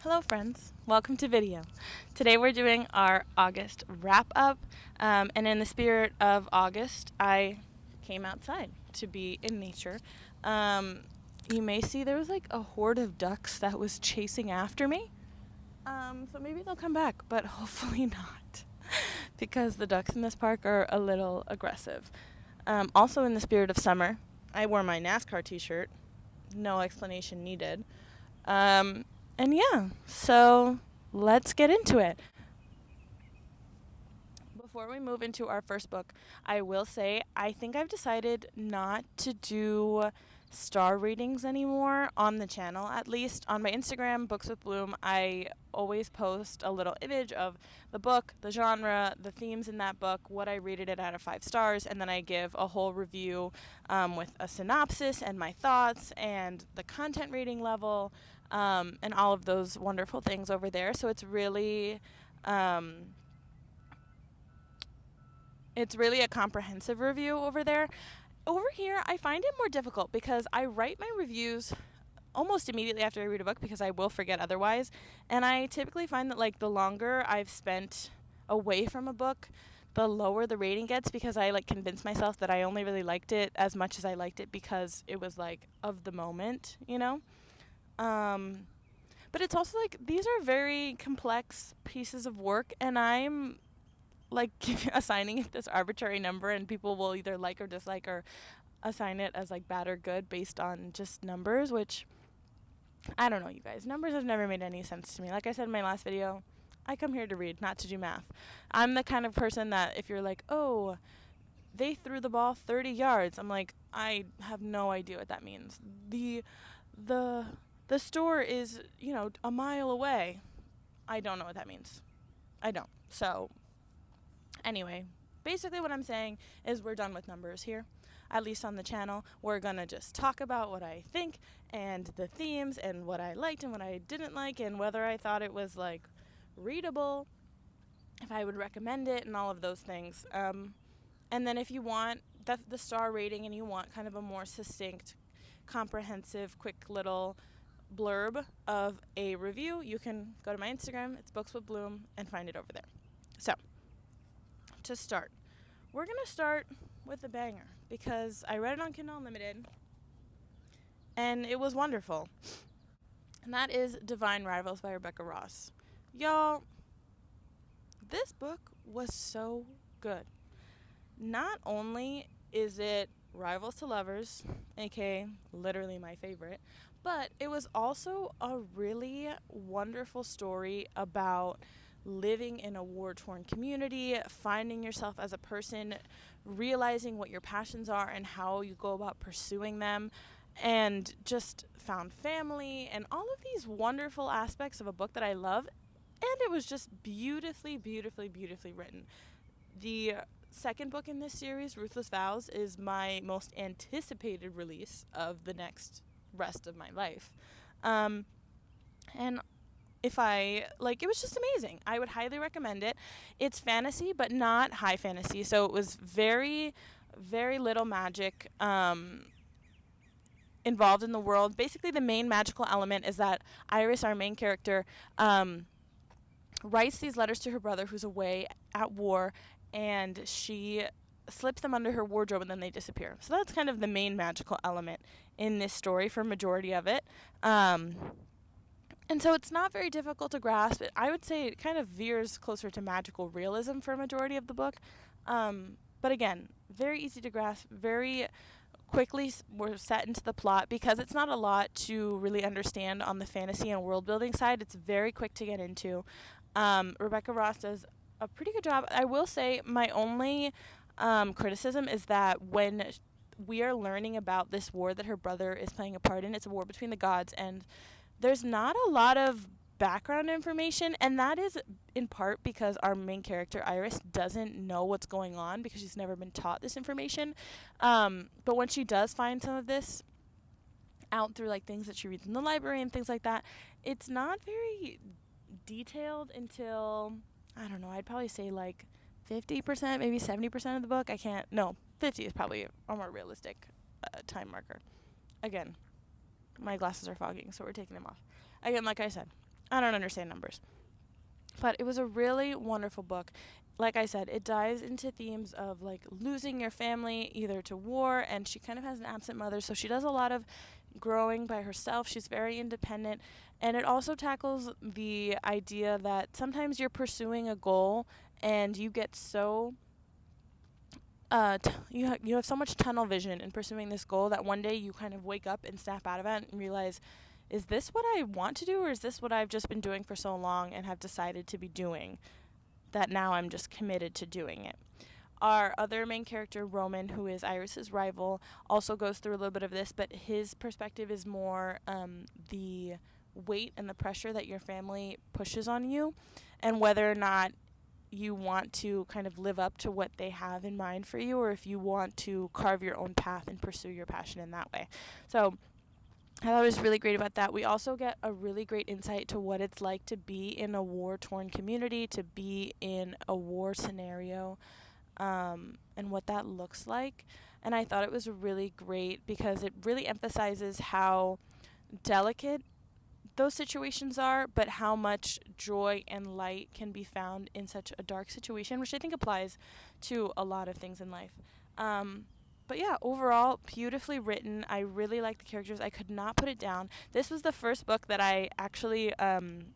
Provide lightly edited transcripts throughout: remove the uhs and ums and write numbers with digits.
Hello friends, welcome to video. Today we're doing our August wrap up, and in the spirit of August, I came outside to be in nature. You may see there was like a horde of ducks that was chasing after me, so maybe they'll come back, but hopefully not, because the ducks in this park are a little aggressive. Also in the spirit of summer, I wore my NASCAR t-shirt, no explanation needed. And yeah, so let's get into it. Before we move into our first book, I will say I think I've decided not to do star ratings anymore on the channel. At least on my Instagram, Books with Bloom, I always post a little image of the book, the genre, the themes in that book, what I rated it out of 5 stars, and then I give a whole review with a synopsis and my thoughts and the content rating level. And all of those wonderful things over there. So it's really a comprehensive review over there. Over here, I find it more difficult because I write my reviews almost immediately after I read a book because I will forget otherwise. And I typically find that like the longer I've spent away from a book, the lower the rating gets because I like convince myself that I only really liked it as much as I liked it because it was like of the moment, you know? But it's also like these are very complex pieces of work, and I'm like assigning it this arbitrary number, and people will either like or dislike or assign it as like bad or good based on just numbers, which I don't know, you guys. Numbers have never made any sense to me. Like I said in my last video, I come here to read, not to do math. I'm the kind of person that if you're like, oh, they threw the ball 30 yards, I'm like, I have no idea what that means. The store is, a mile away. I don't know what that means. I don't. So, anyway, basically what I'm saying is we're done with numbers here, at least on the channel. We're going to just talk about what I think and the themes and what I liked and what I didn't like and whether I thought it was, like, readable, if I would recommend it, and all of those things. And then if you want the star rating and you want kind of a more succinct, comprehensive, quick little blurb of a review, you can go to my Instagram, it's Books with Bloom, and find it over there. So, to start, we're going to start with a banger because I read it on Kindle Unlimited and it was wonderful. And that is Divine Rivals by Rebecca Ross. Y'all, this book was so good. Not only is it Rivals to Lovers, aka literally my favorite, but it was also a really wonderful story about living in a war-torn community, finding yourself as a person, realizing what your passions are and how you go about pursuing them, and just found family and all of these wonderful aspects of a book that I love. And it was just beautifully, beautifully, beautifully written. The second book in this series, Ruthless Vows, is my most anticipated release of the next rest of my life. And if it was just amazing. I would highly recommend it. It's fantasy, but not high fantasy. So it was very, very little magic involved in the world. Basically, the main magical element is that Iris, our main character, writes these letters to her brother who's away at war, and she slips them under her wardrobe and then they disappear. So that's kind of the main magical element in this story for a majority of it. And so it's not very difficult to grasp. I would say it kind of veers closer to magical realism for a majority of the book. But again, very easy to grasp, very quickly we're set into the plot because it's not a lot to really understand on the fantasy and world building side. It's very quick to get into. Rebecca Ross does a pretty good job. I will say my only criticism is that when we are learning about this war that her brother is playing a part in, it's a war between the gods, and there's not a lot of background information, and that is in part because our main character, Iris, doesn't know what's going on because she's never been taught this information. But when she does find some of this out through like things that she reads in the library and things like that, it's not very detailed until, I don't know, I'd probably say like 50%, maybe 70% of the book. 50 is probably a more realistic time marker. Again, my glasses are fogging, so we're taking them off. Again, like I said, I don't understand numbers. But it was a really wonderful book. Like I said, it dives into themes of like losing your family either to war, and she kind of has an absent mother, so she does a lot of growing by herself. She's very independent, and it also tackles the idea that sometimes you're pursuing a goal and you get so you have so much tunnel vision in pursuing this goal that one day you kind of wake up and snap out of it and realize, is this what I want to do, or is this what I've just been doing for so long and have decided to be doing, that now I'm just committed to doing it. Our other main character, Roman, who is Iris's rival, also goes through a little bit of this, but his perspective is more the weight and the pressure that your family pushes on you, and whether or not you want to kind of live up to what they have in mind for you, or if you want to carve your own path and pursue your passion in that way. So I thought it was really great about that. We also get a really great insight to what it's like to be in a war-torn community, to be in a war scenario, and what that looks like. And I thought it was really great because it really emphasizes how delicate those situations are, but how much joy and light can be found in such a dark situation, which I think applies to a lot of things in life. But yeah, overall, beautifully written. I really like the characters. I could not put it down. This was the first book that I actually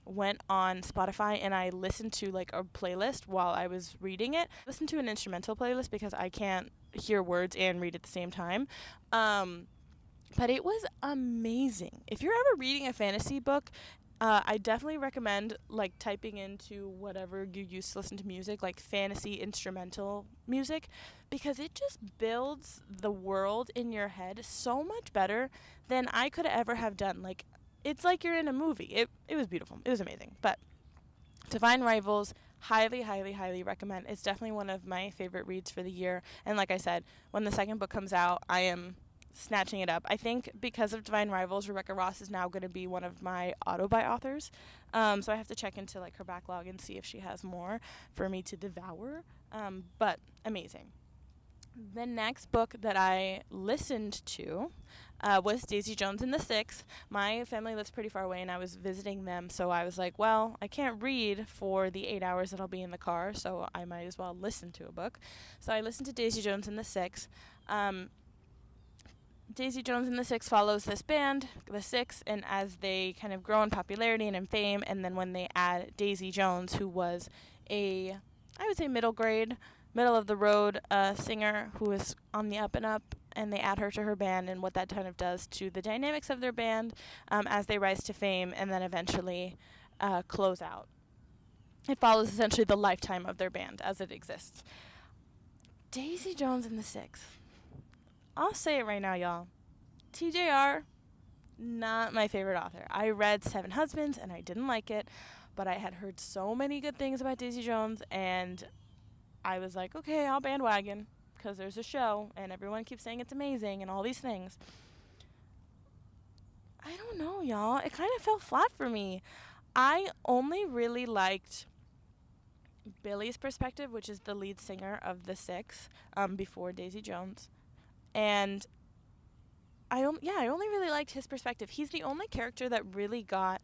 went on Spotify and I listened to like a playlist while I was reading it. Listened to an instrumental playlist because I can't hear words and read at the same time. But it was amazing. If you're ever reading a fantasy book, I definitely recommend like typing into whatever you use to listen to music, like fantasy instrumental music, because it just builds the world in your head so much better than I could ever have done. Like, it's like you're in a movie. It was beautiful. It was amazing. But Divine Rivals, highly, highly, highly recommend. It's definitely one of my favorite reads for the year. And like I said, when the second book comes out, I am snatching it up. I think because of Divine Rivals, Rebecca Ross is now going to be one of my auto-buy authors. So I have to check into like her backlog and see if she has more for me to devour. But amazing. The next book that I listened to was Daisy Jones and the Six. My family lives pretty far away, and I was visiting them, so I was like, well, I can't read for the 8 hours that I'll be in the car, so I might as well listen to a book. So I listened to Daisy Jones and the Six. Daisy Jones and the Six follows this band, the Six, and as they kind of grow in popularity and in fame, and then when they add Daisy Jones, who was I would say middle of the road singer who is on the up and up, and they add her to her band, and what that kind of does to the dynamics of their band as they rise to fame and then eventually close out. It follows essentially the lifetime of their band as it exists. Daisy Jones and the Six. I'll say it right now, y'all. TJR, not my favorite author. I read Seven Husbands, and I didn't like it, but I had heard so many good things about Daisy Jones, and I was like, okay, I'll bandwagon, because there's a show, and everyone keeps saying it's amazing, and all these things. I don't know, y'all. It kind of fell flat for me. I only really liked Billy's perspective, which is the lead singer of the Six, before Daisy Jones. And I only really liked his perspective. He's the only character that really got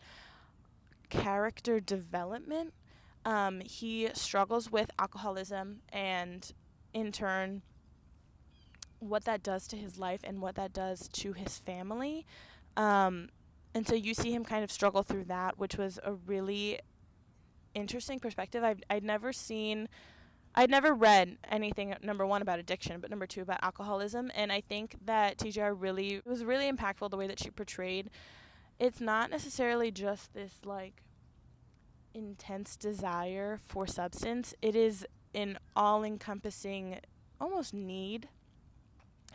character development. He struggles with alcoholism, and in turn, what that does to his life and what that does to his family. And so you see him kind of struggle through that, which was a really interesting perspective. I'd never read anything, number one, about addiction, but number two, about alcoholism. And I think that TJR was really impactful the way that she portrayed. It's not necessarily just this, like, intense desire for substance. It is an all-encompassing, almost need,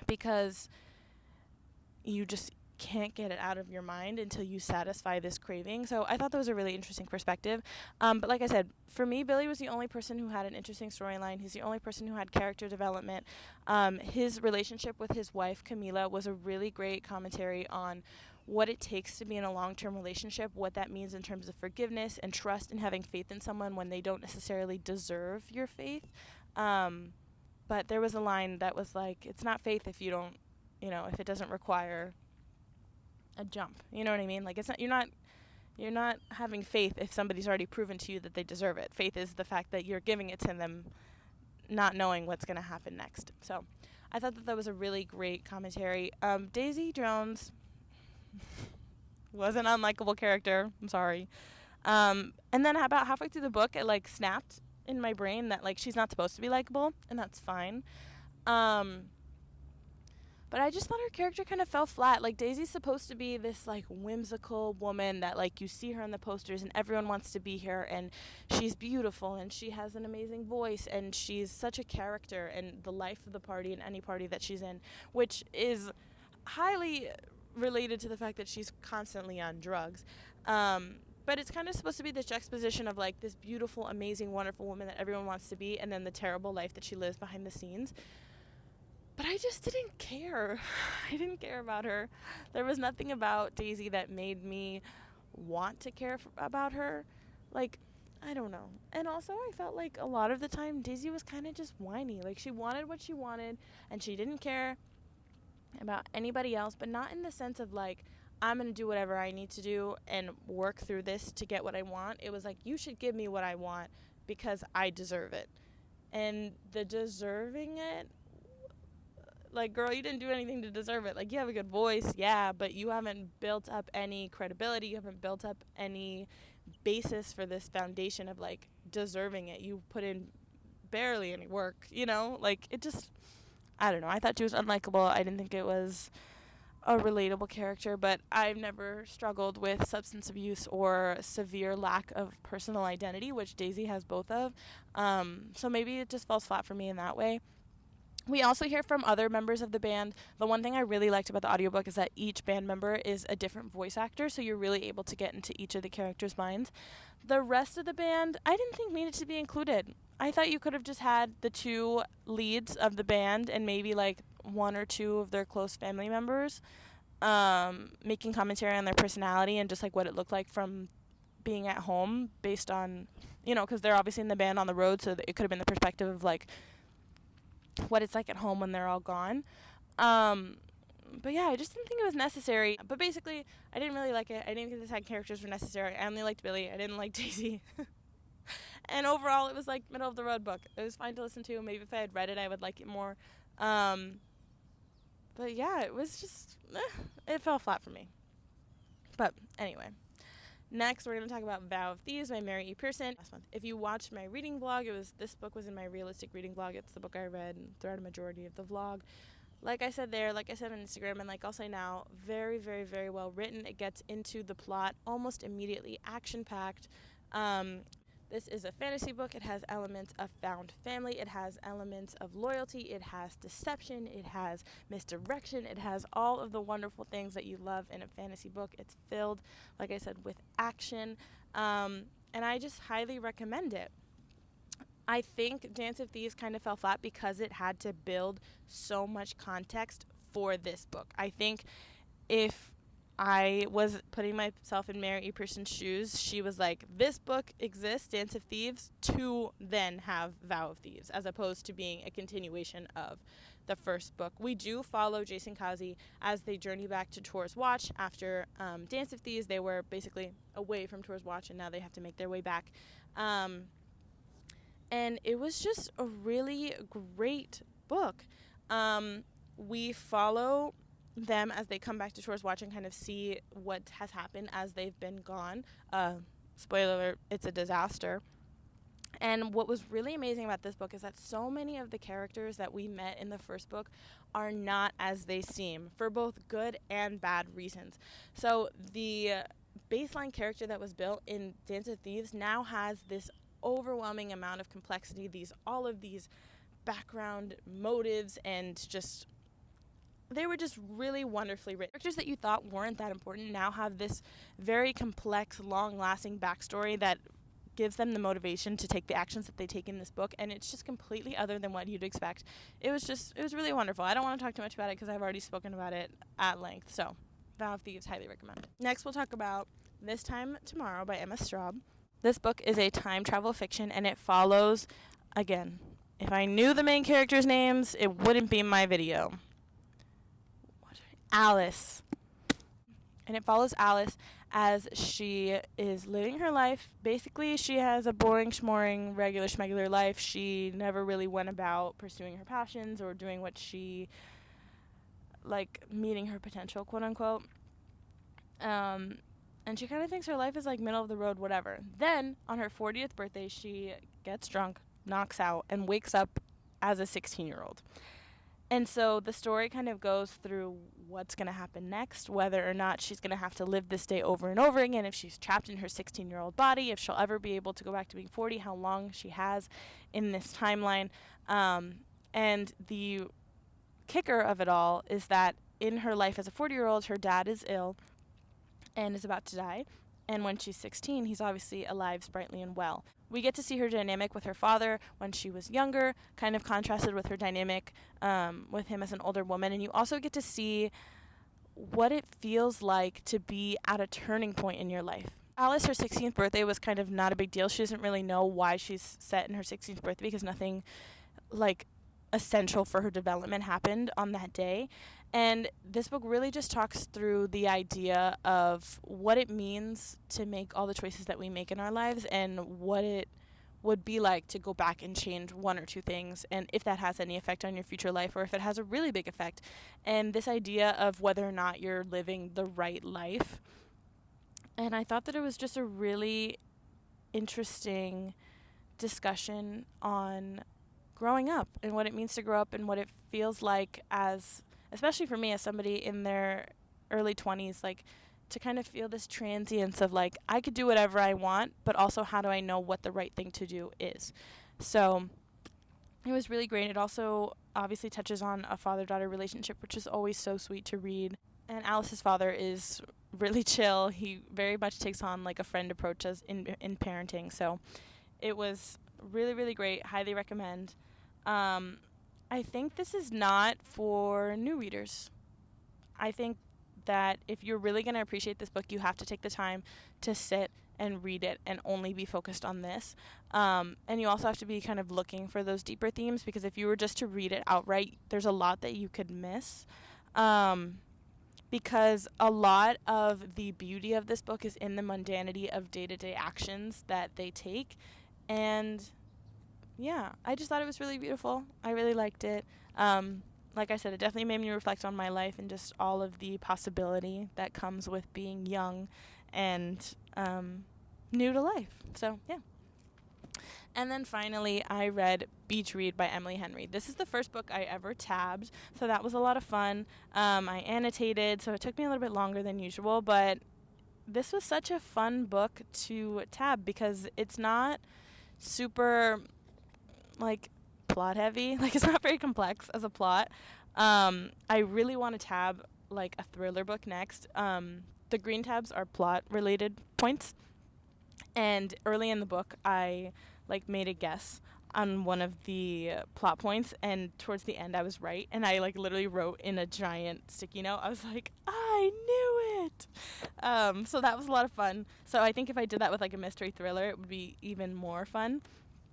because you just can't get it out of your mind until you satisfy this craving. So I thought that was a really interesting perspective. But like I said, for me, Billy was the only person who had an interesting storyline. He's the only person who had character development. His relationship with his wife, Camila, was a really great commentary on what it takes to be in a long-term relationship, what that means in terms of forgiveness and trust and having faith in someone when they don't necessarily deserve your faith. But there was a line that was like, it's not faith if you don't, if it doesn't require a jump. You know what I mean? Like, You're not having faith if somebody's already proven to you that they deserve it. Faith is the fact that you're giving it to them, not knowing what's going to happen next. So I thought that that was a really great commentary. Daisy Jones was an unlikable character. I'm sorry. And then about halfway through the book, it, like, snapped in my brain that, like, she's not supposed to be likable, and that's fine. But I just thought her character kind of fell flat. Like, Daisy's supposed to be this, like, whimsical woman that, like, you see her in the posters and everyone wants to be here, and she's beautiful and she has an amazing voice and she's such a character and the life of the party and any party that she's in, which is highly related to the fact that she's constantly on drugs. But it's kind of supposed to be this juxtaposition of, like, this beautiful, amazing, wonderful woman that everyone wants to be, and then the terrible life that she lives behind the scenes. But I just didn't care. I didn't care about her. There was nothing about Daisy that made me want to care about her. Like, I don't know. And also, I felt like a lot of the time, Daisy was kind of just whiny. Like, she wanted what she wanted, and she didn't care about anybody else, but not in the sense of, like, I'm going to do whatever I need to do and work through this to get what I want. It was like, you should give me what I want because I deserve it. And the deserving it, like, girl, you didn't do anything to deserve it. Like, you have a good voice, yeah, but you haven't built up any credibility. You haven't built up any basis for this foundation of, like, deserving it. You put in barely any work, you know? Like, it just, I don't know. I thought she was unlikable. I didn't think it was a relatable character, but I've never struggled with substance abuse or severe lack of personal identity, which Daisy has both of. So maybe it just falls flat for me in that way. We also hear from other members of the band. The one thing I really liked about the audiobook is that each band member is a different voice actor, so you're really able to get into each of the characters' minds. The rest of the band, I didn't think needed to be included. I thought you could have just had the two leads of the band and maybe, like, one or two of their close family members making commentary on their personality and just, like, what it looked like from being at home based on, you know, because they're obviously in the band on the road, so it could have been the perspective of, like, what it's like at home when they're all gone. But yeah, I just didn't think it was necessary. But basically, I didn't really like it. I didn't think the side characters were necessary. I only liked Billy. I didn't like Daisy. And overall, it was like middle of the road book. It was fine to listen to. Maybe if I had read it, I would like it more. But yeah, it was just, it fell flat for me. But anyway. Next, we're going to talk about Vow of Thieves by Mary E. Pearson. Last month, if you watched my reading vlog, this book was in my realistic reading vlog. It's the book I read throughout a majority of the vlog. Like I said there, like I said on Instagram, and like I'll say now, very, very, very well written. It gets into the plot almost immediately, action-packed. This is a fantasy book. It has elements of found family. It has elements of loyalty. It has deception. It has misdirection. It has all of the wonderful things that you love in a fantasy book. It's filled, like I said, with action. And I just highly recommend it. I think Dance of Thieves kind of fell flat because it had to build so much context for this book. I think if I was putting myself in Mary E. Pearson's shoes, she was like, this book exists, Dance of Thieves, to then have Vow of Thieves, as opposed to being a continuation of the first book. We do follow Jason Kazi as they journey back to Tor's Watch after Dance of Thieves. They were basically away from Tor's Watch, and now they have to make their way back. And it was just a really great book. We follow them as they come back to Tor's Watch and kind of see what has happened as they've been gone. Spoiler alert, it's a disaster. And what was really amazing about this book is that so many of the characters that we met in the first book are not as they seem, for both good and bad reasons. So the baseline character that was built in Dance of Thieves now has this overwhelming amount of complexity, all of these background motives, and just they were just really wonderfully written. Characters that you thought weren't that important now have this very complex, long-lasting backstory that gives them the motivation to take the actions that they take in this book, and it's just completely other than what you'd expect. It was really wonderful. I don't want to talk too much about it because I've already spoken about it at length, so Vow of Thieves, highly recommend. Next, we'll talk about This Time Tomorrow by Emma Straub. This book is a time travel fiction, and it follows, again, if I knew the main characters' names, it wouldn't be my video. Alice. And it follows Alice as she is living her life. Basically, she has a boring, schmoring, regular, schmegular life. She never really went about pursuing her passions or doing what she, like, meeting her potential, quote unquote. And she kind of thinks her life is like middle of the road, whatever. Then, on her 40th birthday, she gets drunk, knocks out, and wakes up as a 16-year-old. And so the story kind of goes through what's going to happen next, whether or not she's going to have to live this day over and over again, if she's trapped in her 16-year-old body, if she'll ever be able to go back to being 40, how long she has in this timeline. And the kicker of it all is that in her life as a 40-year-old, her dad is ill and is about to die. And when she's 16, he's obviously alive, sprightly, and well. We get to see her dynamic with her father when she was younger, kind of contrasted with her dynamic with him as an older woman. And you also get to see what it feels like to be at a turning point in your life. Alice, her 16th birthday was kind of not a big deal. She doesn't really know why she's set in her 16th birthday because nothing, like, essential for her development happened on that day. And this book really just talks through the idea of what it means to make all the choices that we make in our lives and what it would be like to go back and change one or two things, and if that has any effect on your future life or if it has a really big effect. And this idea of whether or not you're living the right life. And I thought that it was just a really interesting discussion on growing up and what it means to grow up and what it feels like as, especially for me as somebody in their early 20s, like, to kind of feel this transience of, like, I could do whatever I want, but also how do I know what the right thing to do is. So it was really great. It also obviously touches on a father-daughter relationship, which is always so sweet to read. And Alice's father is really chill. He very much takes on, like, a friend approach as in parenting. So it was really, really great. Highly recommend. I think this is not for new readers. I think that if you're really going to appreciate this book, you have to take the time to sit and read it and only be focused on this. And you also have to be kind of looking for those deeper themes, because if you were just to read it outright, there's a lot that you could miss. Because a lot of the beauty of this book is in the mundanity of day-to-day actions that they take. And yeah, I just thought it was really beautiful. I really liked it. Like I said, it definitely made me reflect on my life and just all of the possibility that comes with being young and new to life. So, yeah. And then finally, I read Beach Read by Emily Henry. This is the first book I ever tabbed, so that was a lot of fun. I annotated, so it took me a little bit longer than usual, but this was such a fun book to tab because it's not super, like, plot heavy. Like, it's not very complex as a plot. I really want to tab, like, a thriller book next. The green tabs are plot related points, and early in the book I, like, made a guess on one of the plot points, and towards the end I was right, and I, like, literally wrote in a giant sticky note. I was like, I knew it. So that was a lot of fun. So I think if I did that with, like, a mystery thriller, it would be even more fun.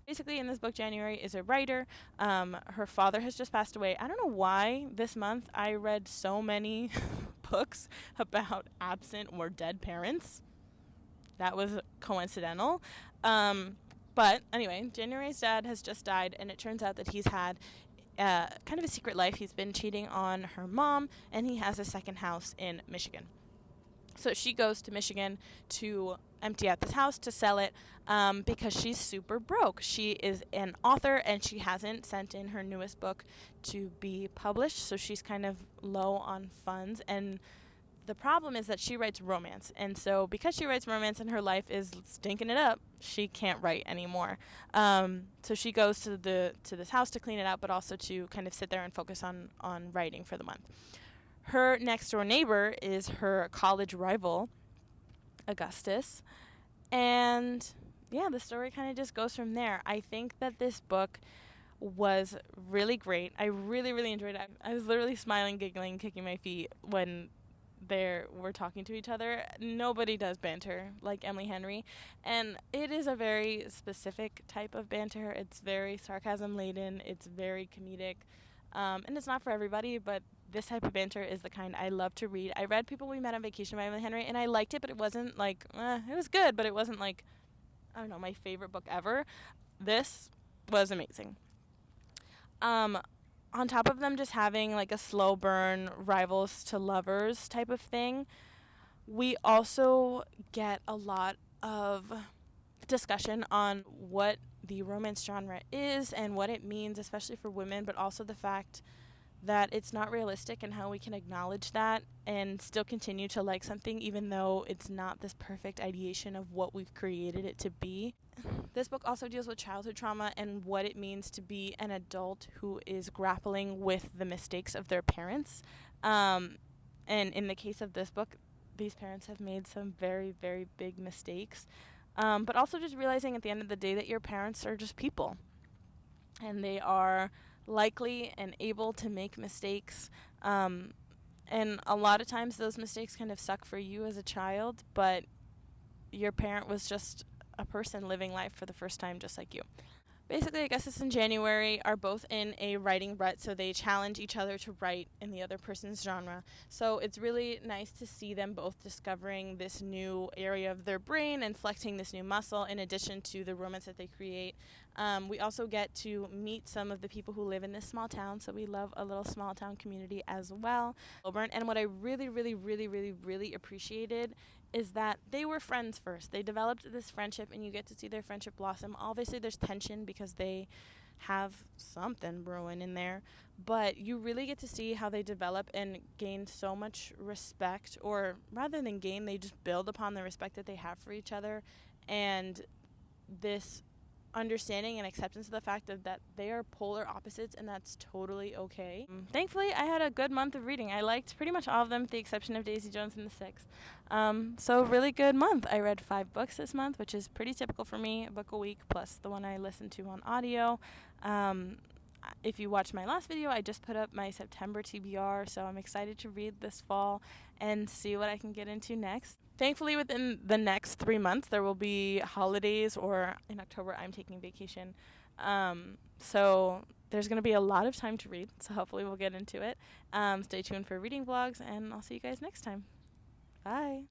Basically, in this book, January is a writer. Her father has just passed away. I don't know why this month I read so many books about absent or dead parents. That was coincidental. But anyway, January's dad has just died, and it turns out that he's had kind of a secret life. He's been cheating on her mom, and he has a second house in Michigan. So she goes to Michigan to empty out this house to sell it because she's super broke. She is an author, and she hasn't sent in her newest book to be published, so she's kind of low on funds. And the problem is that she writes romance, and so because she writes romance and her life is stinking it up, she can't write anymore. So she goes to this house to clean it out, but also to kind of sit there and focus on writing for the month. Her next-door neighbor is her college rival, Augustus. And, yeah, the story kind of just goes from there. I think that this book was really great. I really, really enjoyed it. I was literally smiling, giggling, kicking my feet when they were talking to each other. Nobody does banter like Emily Henry. And it is a very specific type of banter. It's very sarcasm-laden. It's very comedic. And it's not for everybody, but this type of banter is the kind I love to read. I read People We Met on Vacation by Emily Henry, and I liked it, but it wasn't like, it was good, but it wasn't like, I don't know, my favorite book ever. This was amazing. On top of them just having like a slow burn rivals to lovers type of thing, we also get a lot of discussion on what the romance genre is and what it means, especially for women, but also the fact that it's not realistic and how we can acknowledge that and still continue to like something even though it's not this perfect ideation of what we've created it to be. This book also deals with childhood trauma and what it means to be an adult who is grappling with the mistakes of their parents. And in the case of this book, these parents have made some very, very big mistakes. But also just realizing at the end of the day that your parents are just people. And they are likely and able to make mistakes. And a lot of times those mistakes kind of suck for you as a child, but your parent was just a person living life for the first time just like you. Basically, I guess it's in January, are both in a writing rut, so they challenge each other to write in the other person's genre. So it's really nice to see them both discovering this new area of their brain and flexing this new muscle in addition to the romance that they create. We also get to meet some of the people who live in this small town, so we love a little small town community as well. And what I really, really, really, really, really appreciated is that they were friends first. They developed this friendship, and you get to see their friendship blossom. Obviously, there's tension because they have something brewing in there, but you really get to see how they develop and gain so much respect, or rather than gain, they just build upon the respect that they have for each other and this understanding and acceptance of the fact that they are polar opposites, and that's totally okay. Thankfully, I had a good month of reading. I liked pretty much all of them with the exception of Daisy Jones and the Six. So really good month. I read 5 books this month, which is pretty typical for me, a book a week plus the one I listened to on audio. If you watched my last video, I just put up my September TBR, so I'm excited to read this fall and see what I can get into next. Thankfully, within the next 3 months, there will be holidays, or in October, I'm taking vacation. So there's going to be a lot of time to read, so hopefully we'll get into it. Stay tuned for reading vlogs, and I'll see you guys next time. Bye.